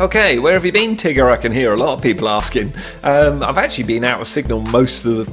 Okay, where have you been, Tigger? I can hear a lot of people asking. I've actually been out of signal most of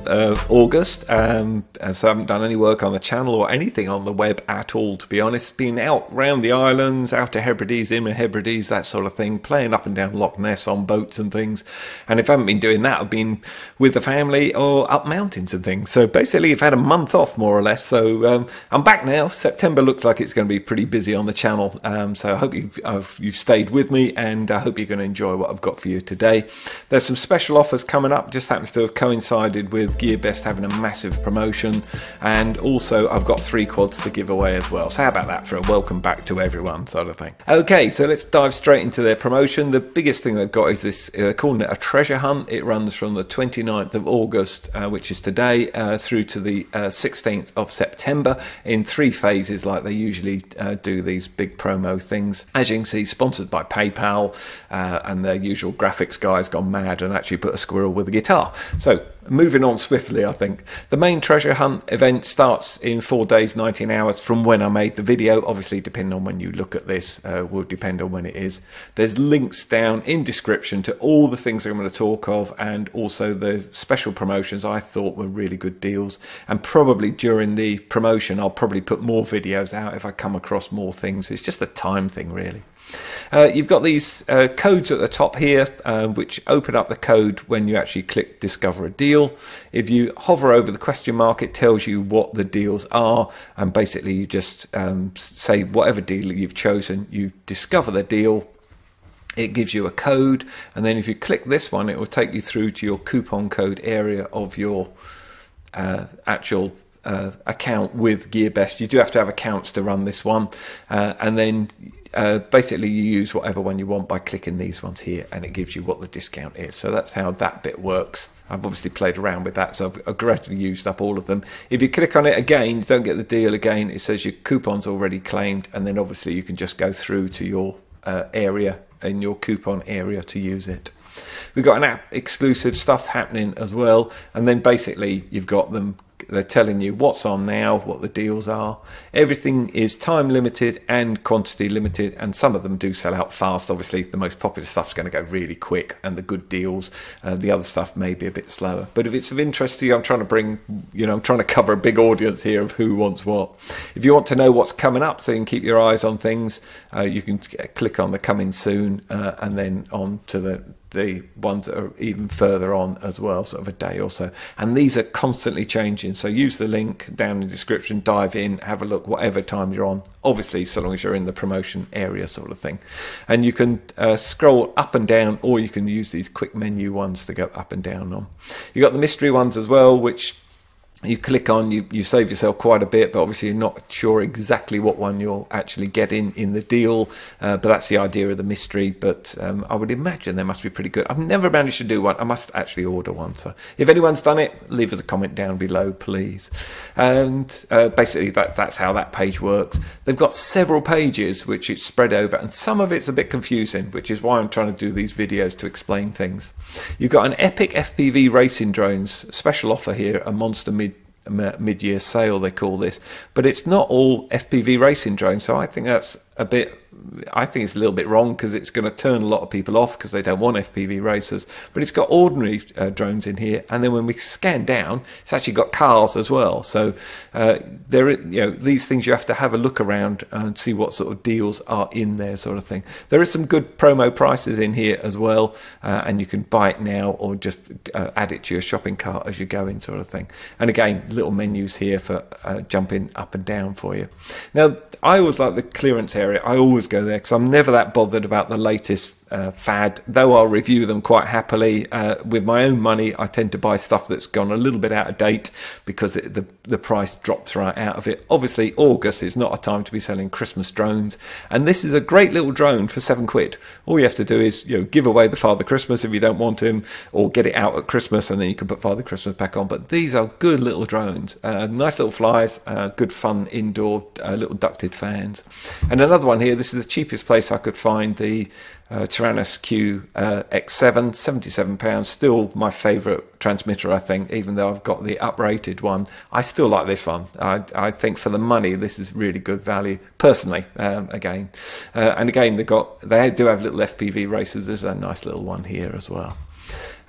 August, so I haven't done any work on the channel or anything on the web at all, to be honest. Been out round the islands, out to Hebrides, Inner Hebrides, that sort of thing, playing up and down Loch Ness on boats and things. And if I haven't been doing that, I've been with the family or up mountains and things. So basically, I've had a month off, more or less. So I'm back now. September looks like it's going to be pretty busy on the channel. So I hope you've stayed with me, and I hope you're going to enjoy what I've got for you today. There's some special offers coming up, just happens to have coincided with GearBest having a massive promotion, and also I've got 3 quads to give away as well. So how about that for a welcome back to everyone sort of thing. Okay, so let's dive straight into their promotion. The biggest thing they've got is this, calling it a treasure hunt. It runs from the 29th of August, which is today, through to the 16th of September in 3 phases, like they usually do these big promo things. As you can see, sponsored by PayPal, and their usual graphics guys gone mad and actually put a squirrel with a guitar. So moving on swiftly, I think. The main treasure hunt event starts in 4 days, 19 hours from when I made the video. Obviously, depending on when you look at this, will depend on when it is. There's links down in description to all the things I'm going to talk of, and also the special promotions I thought were really good deals. And probably during the promotion, I'll probably put more videos out if I come across more things. It's just a time thing, really. You've got these codes at the top here, which open up the code when you actually click discover a deal. If you hover over the question mark, it tells you what the deals are, and basically you just say whatever deal you've chosen, you discover the deal. It gives you a code, and then if you click this one, it will take you through to your coupon code area of your actual account with GearBest. You do have to have accounts to run this one, and then basically you use whatever one you want by clicking these ones here, and it gives you what the discount is. So that's how that bit works. I've obviously played around with that, so I've gradually used up all of them. If you click on it again, you don't get the deal again. It says your coupon's already claimed, and then obviously you can just go through to your area in your coupon area to use it. We've got an app exclusive stuff happening as well, and then basically you've got them. They're telling you what's on now, what the deals are. Everything is time limited and quantity limited, and some of them do sell out fast. Obviously, the most popular stuff's going to go really quick, and the good deals, the other stuff may be a bit slower. But if it's of interest to you, I'm trying to bring, I'm trying to cover a big audience here of who wants what. If you want to know what's coming up, so you can keep your eyes on things, you can click on the coming soon, and then on to the ones that are even further on as well, sort of a day or so. And these are constantly changing, so use the link down in the description, dive in, have a look whatever time you're on, obviously so long as you're in the promotion area sort of thing. And you can scroll up and down, or you can use these quick menu ones to go up and down on. You got the mystery ones as well, which you click on, you save yourself quite a bit, but obviously you're not sure exactly what one you'll actually get in the deal, but that's the idea of the mystery. But I would imagine they must be pretty good. I've never managed to do one. I must actually order one, so if anyone's done it, leave us a comment down below, please. And basically that's how that page works. They've got several pages which it's spread over, and some of it's a bit confusing, which is why I'm trying to do these videos to explain things. You've got an epic FPV racing drones special offer here, a monster mid-year sale they call this, but it's not all FPV racing drones, so I think that's it's a little bit wrong, because it's going to turn a lot of people off because they don't want FPV racers. But it's got ordinary drones in here, and then when we scan down, it's actually got cars as well. So these things you have to have a look around and see what sort of deals are in there, sort of thing. There is some good promo prices in here as well, and you can buy it now or just add it to your shopping cart as you go in, sort of thing. And again, little menus here for jumping up and down for you. Now, I always like the clearance area. I always go there because I'm never that bothered about the latest fad, though I'll review them quite happily. With my own money, I tend to buy stuff that's gone a little bit out of date because the price drops right out of it. Obviously, August is not a time to be selling Christmas drones, and this is a great little drone for £7. All you have to do is give away the Father Christmas if you don't want him, or get it out at Christmas and then you can put Father Christmas back on. But these are good little drones, nice little flies, good fun indoor little ducted fans. And another one here, this is the cheapest place I could find the Tyrannus Q X7, £77, still my favourite transmitter, I think, even though I've got the uprated one. I still like this one. I think for the money, this is really good value, personally, again. And again, they do have little FPV racers. There's a nice little one here as well.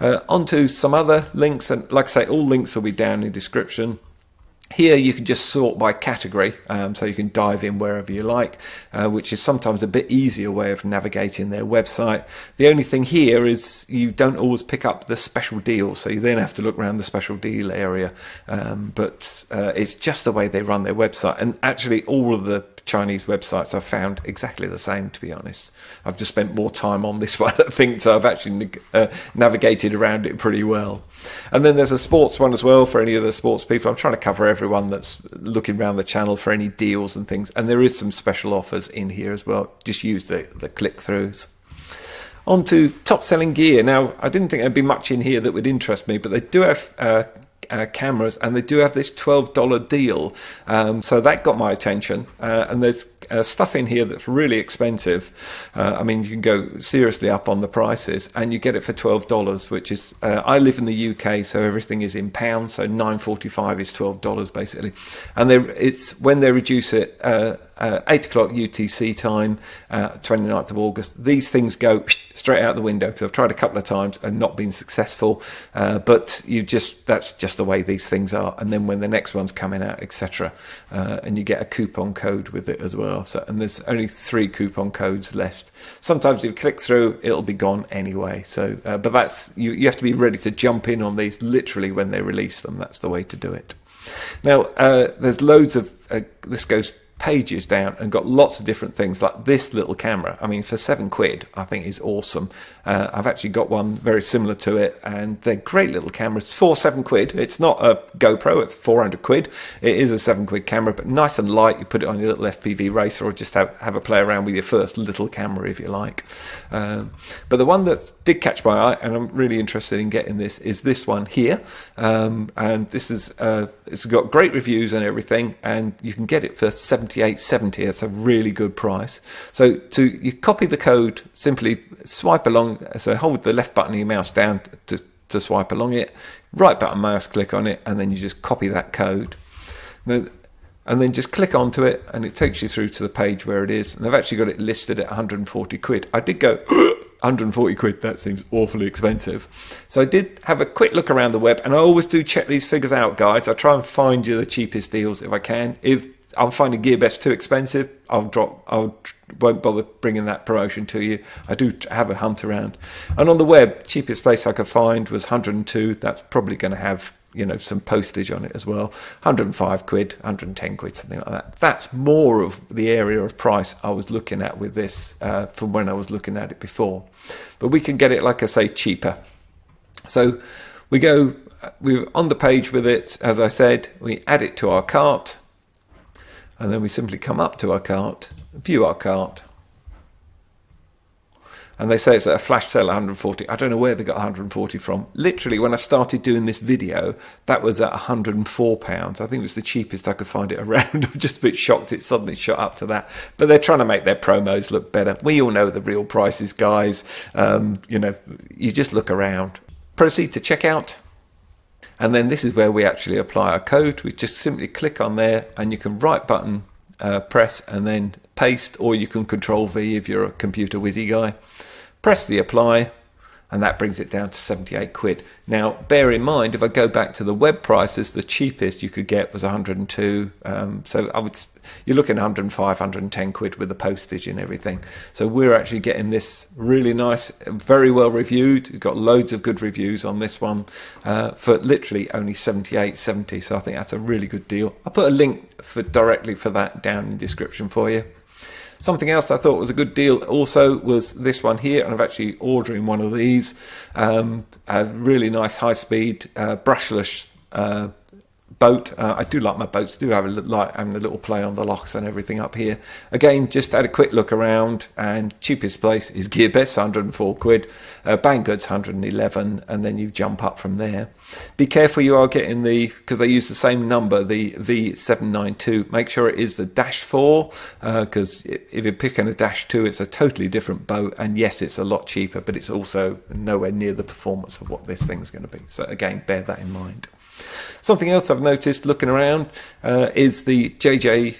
Onto some other links, and like I say, all links will be down in the description. Here you can just sort by category, so you can dive in wherever you like, which is sometimes a bit easier way of navigating their website. The only thing here is you don't always pick up the special deals, so you then have to look around the special deal area. But it's just the way they run their website. And actually all of the Chinese websites I've found exactly the same, to be honest. I've just spent more time on this one, I think, so I've actually navigated around it pretty well. And then there's a sports one as well for any of the sports people. I'm trying to cover everyone that's looking around the channel for any deals and things. And there is some special offers in here as well. Just use the click-throughs. On to top-selling gear. Now, I didn't think there'd be much in here that would interest me, but they do have cameras, and they do have this $12 deal, so that got my attention. And there's stuff in here that's really expensive. I mean, you can go seriously up on the prices, and you get it for $12, which is I live in the UK, so everything is in pounds, so $9.45 is $12 basically. And it's when they reduce it 8 o'clock UTC time, 29th of August. These things go straight out the window, because I've tried a couple of times and not been successful. But that's just the way these things are. And then when the next one's coming out, etc., and you get a coupon code with it as well. So, and there's only 3 coupon codes left. Sometimes if you click through, it'll be gone anyway. So, but that's you have to be ready to jump in on these literally when they release them. That's the way to do it. Now, there's loads of this goes pages down and got lots of different things, like this little camera. I mean, for £7 I think is awesome. I've actually got one very similar to it, and they're great little cameras for £7. It's not a GoPro, it's £400. It is a £7 camera, but nice and light. You put it on your little FPV racer, or just have a play around with your first little camera if you like. But the one that did catch my eye, and I'm really interested in getting this, is this one here. And this is it's got great reviews and everything, and you can get it for $78.70. It's a really good price. So you copy the code, simply swipe along, so hold the left button of your mouse down to swipe along it, right button mouse click on it, and then you just copy that code. And then just click onto it, and it takes you through to the page where it is. And they've actually got it listed at £140. I did go, £140, that seems awfully expensive. So I did have a quick look around the web, and I always do check these figures out, guys. I try and find you the cheapest deals if I can. If I'm finding GearBest too expensive, I won't bother bringing that promotion to you. I do have a hunt around. And on the web, cheapest place I could find was 102. That's probably going to have, you know, some postage on it as well. £105, £110, something like that. That's more of the area of price I was looking at with this from when I was looking at it before. But we can get it, like I say, cheaper. So we're on the page with it, as I said. We add it to our cart, and then we simply come up to our cart, view our cart, and they say it's at a flash sale at 140. I don't know where they got 140 from. Literally, when I started doing this video, that was at £104. I think it was the cheapest I could find it around. I'm just a bit shocked it suddenly shot up to that. But they're trying to make their promos look better. We all know the real prices, guys. You know, you just look around. Proceed to checkout. And then this is where we actually apply our code. We just simply click on there, and you can right button press and then paste, or you can Control V if you're a computer whizzy guy. Press the apply, and that brings it down to £78. Now, bear in mind, if I go back to the web prices, the cheapest you could get was 102. So you're looking at 105, £110 with the postage and everything. So we're actually getting this really nice, very well reviewed. We've got loads of good reviews on this one for literally only £78.70. So I think that's a really good deal. I'll put a link directly for that down in the description for you. Something else I thought was a good deal also was this one here, and I'm actually ordering one of these. A really nice high-speed brushless boat. I do like my boats, do have like having a little play on the locks and everything up here. Again, just had a quick look around, and cheapest place is GearBest, 104 quid. Banggood's 111, and then you jump up from there. Be careful you are getting because they use the same number, the V792. Make sure it is the -4, because if you're picking a -2, it's a totally different boat, and yes, it's a lot cheaper, but it's also nowhere near the performance of what this thing's going to be. So again, bear that in mind. Something else I've noticed looking around is the JJ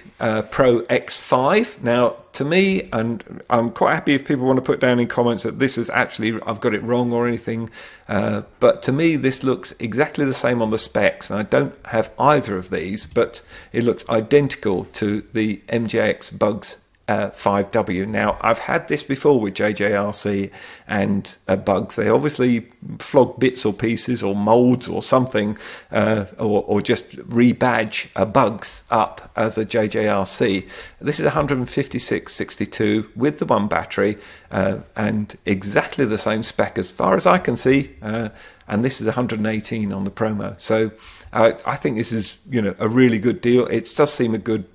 Pro X5. Now, to me, and I'm quite happy if people want to put down in comments that this is actually, I've got it wrong or anything, but to me this looks exactly the same on the specs, and I don't have either of these, but it looks identical to the MJX Bugs 5W. Now, I've had this before with JJRC and Bugs. They obviously flog bits or pieces or molds or something, or just rebadge Bugs up as a JJRC. This is 156/62 with the one battery, and exactly the same spec as far as I can see, and this is 118 on the promo. So I think this is, you know, a really good deal. It does seem a good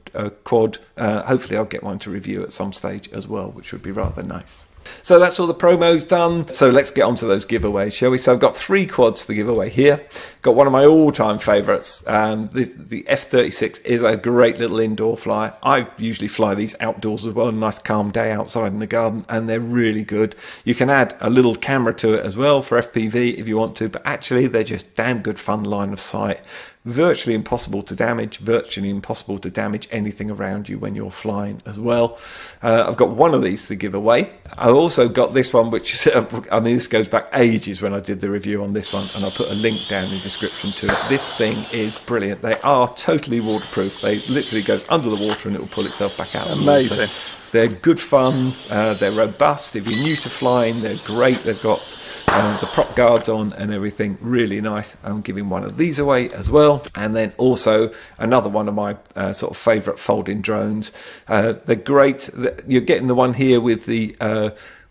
quad. Hopefully I'll get one to review at some stage as well, which would be rather nice. So that's all the promos done. So let's get on to those giveaways, shall we? So I've got 3 quads to give away here. Got one of my all-time favourites. The F36 is a great little indoor fly. I usually fly these outdoors as well. A nice calm day outside in the garden, and they're really good. You can add a little camera to it as well for FPV if you want to, but actually they're just damn good fun line of sight. Virtually impossible to damage, virtually impossible to damage anything around you when you're flying as well. I've got one of these to give away. I've also got this one, which is, I mean, this goes back ages when I did the review on this one, and I'll put a link down in the description to it. This thing is brilliant. They are totally waterproof. They literally goes under the water and it will pull itself back out. Amazing. They're good fun. They're robust. If you're new to flying, they're great. They've got the prop guards on and everything, really nice. I'm giving one of these away as well, and then also another one of my sort of favourite folding drones. They're great. You're getting the one here with the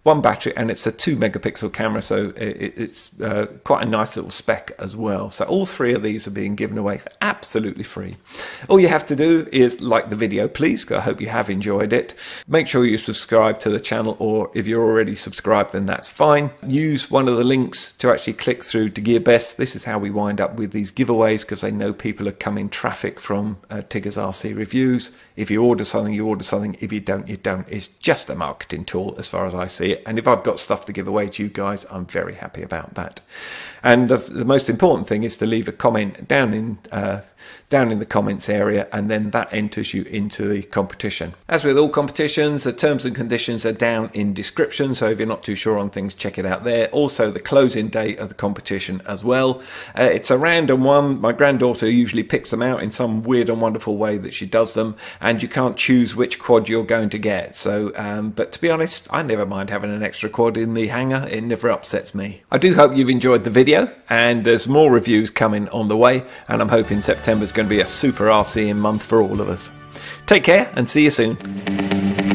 one battery, and it's a 2 megapixel camera, so it's quite a nice little spec as well. So all 3 of these are being given away for absolutely free. All you have to do is like the video, please, because I hope you have enjoyed it. Make sure you subscribe to the channel, or if you're already subscribed, then that's fine. Use one of the links to actually click through to GearBest. This is how we wind up with these giveaways, because they know people are coming traffic from Tiggers RC reviews. If you order something, you order something. If you don't, you don't. It's just a marketing tool as far as I see it. And if I've got stuff to give away to you guys, I'm very happy about that. And the most important thing is to leave a comment down in the comments area, and then that enters you into the competition. As with all competitions, the terms and conditions are down in description, so if you're not too sure on things, check it out there. Also, the closing date of the competition as well. It's a random one. My granddaughter usually picks them out in some weird and wonderful way that she does them, and you can't choose which quad you're going to get. So, but to be honest, I never mind having an extra quad in the hangar. It never upsets me. I do hope you've enjoyed the video, and there's more reviews coming on the way, and I'm hoping September's going to be a super RCing month for all of us. Take care and see you soon.